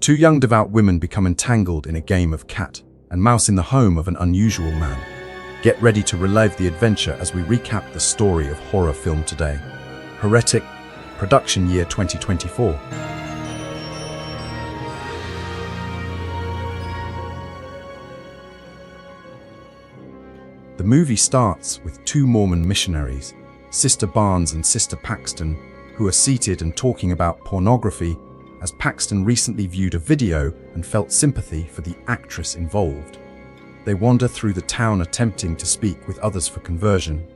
Two young devout women become entangled in a game of cat and mouse in the home of an unusual man. Get ready to relive the adventure as we recap the story of horror film today. Heretic, production year 2024. The movie starts with two Mormon missionaries, Sister Barnes and Sister Paxton, who are seated and talking about pornography as Paxton recently viewed a video and felt sympathy for the actress involved. They wander through the town attempting to speak with others for conversion.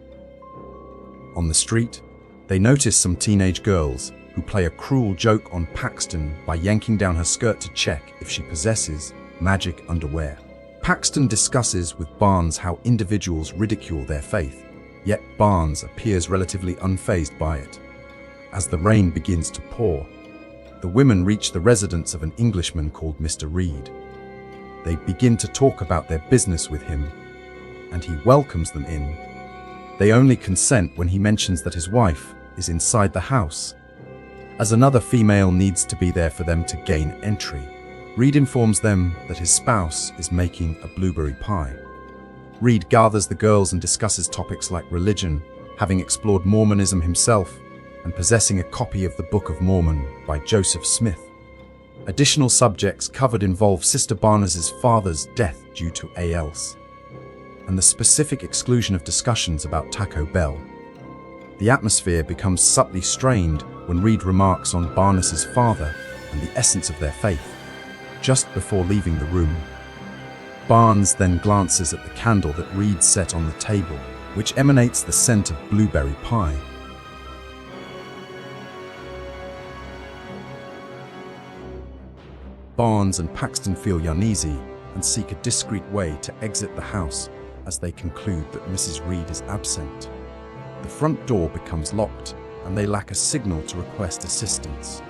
On the street, they notice some teenage girls who play a cruel joke on Paxton by yanking down her skirt to check if she possesses magic underwear. Paxton discusses with Barnes how individuals ridicule their faith, yet Barnes appears relatively unfazed by it. As the rain begins to pour, the women reach the residence of an Englishman called Mr. Reed. They begin to talk about their business with him, and he welcomes them in. They only consent when he mentions that his wife is inside the house, as another female needs to be there for them to gain entry. Reed informs them that his spouse is making a blueberry pie. Reed gathers the girls and discusses topics like religion, having explored Mormonism himself, and possessing a copy of the Book of Mormon by Joseph Smith. Additional subjects covered involve Sister Barnes's father's death due to ALS, and the specific exclusion of discussions about Taco Bell. The atmosphere becomes subtly strained when Reed remarks on Barnes's father and the essence of their faith, just before leaving the room. Barnes then glances at the candle that Reed set on the table, which emanates the scent of blueberry pie. Barnes and Paxton feel uneasy and seek a discreet way to exit the house as they conclude that Mrs. Reed is absent. The front door becomes locked and they lack a signal to request assistance.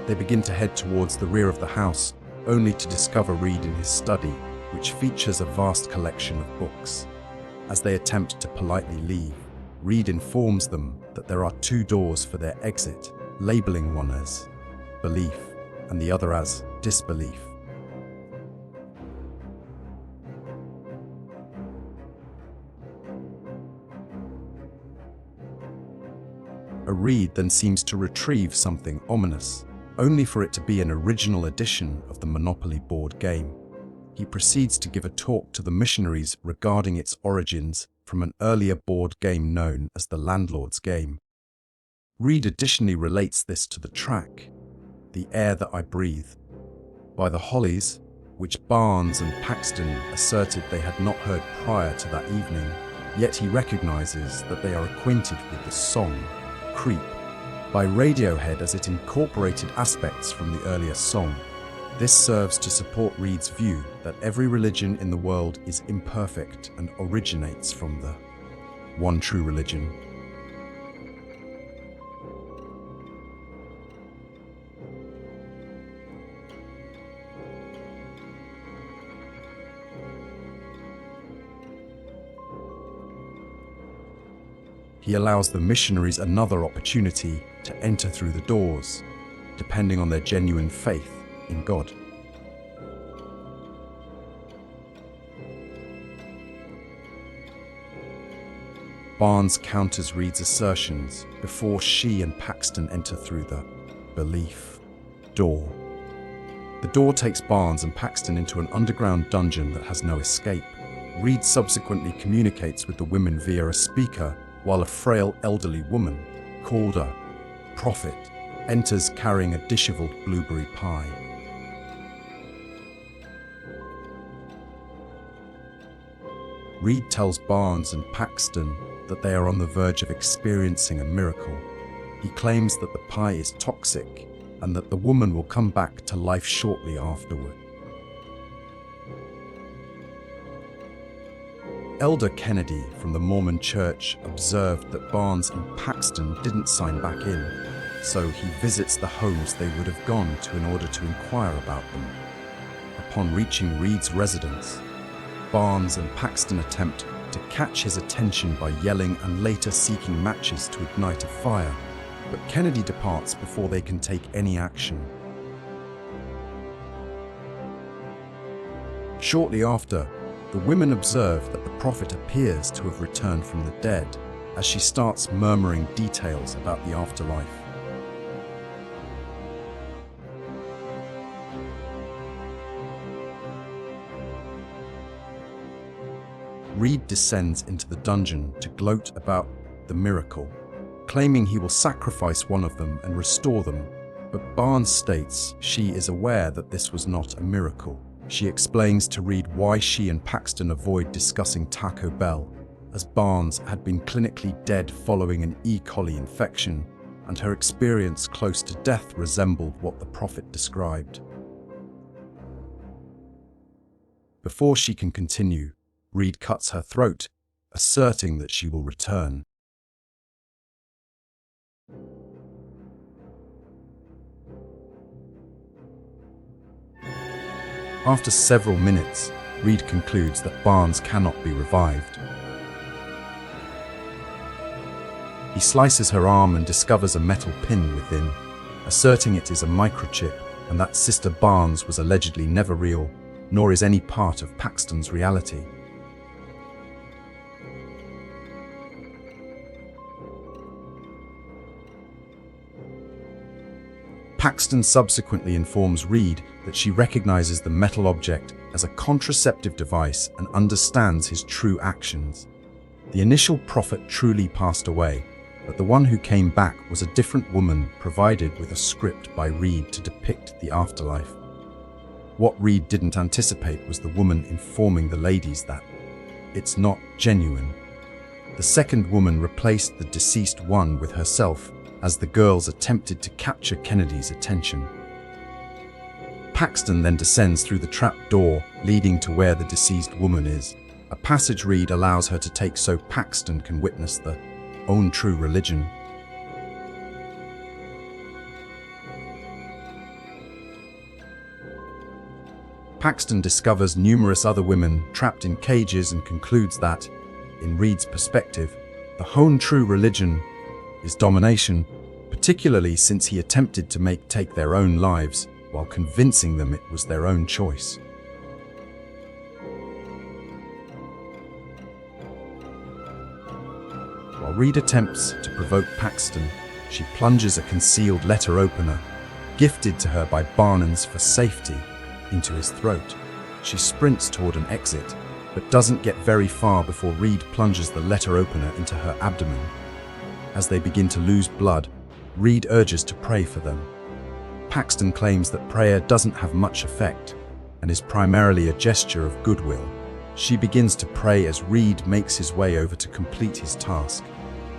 They begin to head towards the rear of the house, only to discover Reed in his study, which features a vast collection of books. As they attempt to politely leave, Reed informs them that there are two doors for their exit, labeling one as belief and the other as disbelief. Reed then seems to retrieve something ominous, only for it to be an original edition of the Monopoly board game. He proceeds to give a talk to the missionaries regarding its origins from an earlier board game known as the Landlord's Game. Reed additionally relates this to the track, The Air That I Breathe, by the Hollies, which Barnes and Paxton asserted they had not heard prior to that evening, yet he recognizes that they are acquainted with the song, Creep, by Radiohead, as it incorporated aspects from the earlier song. This serves to support Reed's view that every religion in the world is imperfect and originates from the one true religion. He allows the missionaries another opportunity to enter through the doors, depending on their genuine faith in God. Barnes counters Reed's assertions before she and Paxton enter through the belief door. The door takes Barnes and Paxton into an underground dungeon that has no escape. Reed subsequently communicates with the women via a speaker, while a frail elderly woman, called a prophet, enters carrying a disheveled blueberry pie. Reed tells Barnes and Paxton that they are on the verge of experiencing a miracle. He claims that the pie is toxic and that the woman will come back to life shortly afterward. Elder Kennedy from the Mormon Church observed that Barnes and Paxton didn't sign back in, so he visits the homes they would have gone to in order to inquire about them. Upon reaching Reed's residence, Barnes and Paxton attempt to catch his attention by yelling and later seeking matches to ignite a fire, but Kennedy departs before they can take any action. Shortly after, the women observe that the prophet appears to have returned from the dead as she starts murmuring details about the afterlife. Reed descends into the dungeon to gloat about the miracle, claiming he will sacrifice one of them and restore them, but Barnes states she is aware that this was not a miracle. She explains to Reed why she and Paxton avoid discussing Taco Bell, as Barnes had been clinically dead following an E. coli infection, and her experience close to death resembled what the prophet described. Before she can continue, Reed cuts her throat, asserting that she will return. After several minutes, Reed concludes that Barnes cannot be revived. He slices her arm and discovers a metal pin within, asserting it is a microchip and that Sister Barnes was allegedly never real, nor is any part of Paxton's reality. Paxton subsequently informs Reed that she recognizes the metal object as a contraceptive device and understands his true actions. The initial prophet truly passed away, but the one who came back was a different woman provided with a script by Reed to depict the afterlife. What Reed didn't anticipate was the woman informing the ladies that it's not genuine. The second woman replaced the deceased one with herself, as the girls attempted to capture Kennedy's attention. Paxton then descends through the trap door leading to where the deceased woman is, a passage Reed allows her to take so Paxton can witness the own true religion. Paxton discovers numerous other women trapped in cages and concludes that, in Reed's perspective, the whole true religion is domination, particularly since he attempted to take their own lives while convincing them it was their own choice. While Reed attempts to provoke Paxton, she plunges a concealed letter opener, gifted to her by Barnes for safety, into his throat. She sprints toward an exit, but doesn't get very far before Reed plunges the letter opener into her abdomen. As they begin to lose blood, Reed urges to pray for them. Paxton claims that prayer doesn't have much effect and is primarily a gesture of goodwill. She begins to pray as Reed makes his way over to complete his task,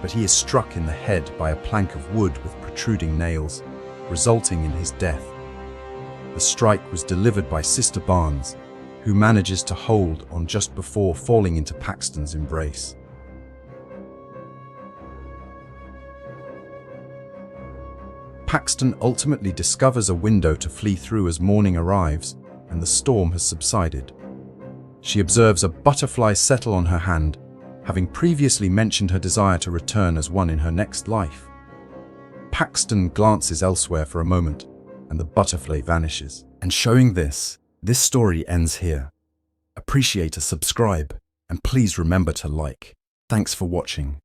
but he is struck in the head by a plank of wood with protruding nails, resulting in his death. The strike was delivered by Sister Barnes, who manages to hold on just before falling into Paxton's embrace. Paxton ultimately discovers a window to flee through as morning arrives and the storm has subsided. She observes a butterfly settle on her hand, having previously mentioned her desire to return as one in her next life. Paxton glances elsewhere for a moment, and the butterfly vanishes. And showing this story ends here. Appreciate a subscribe, and please remember to like. Thanks for watching.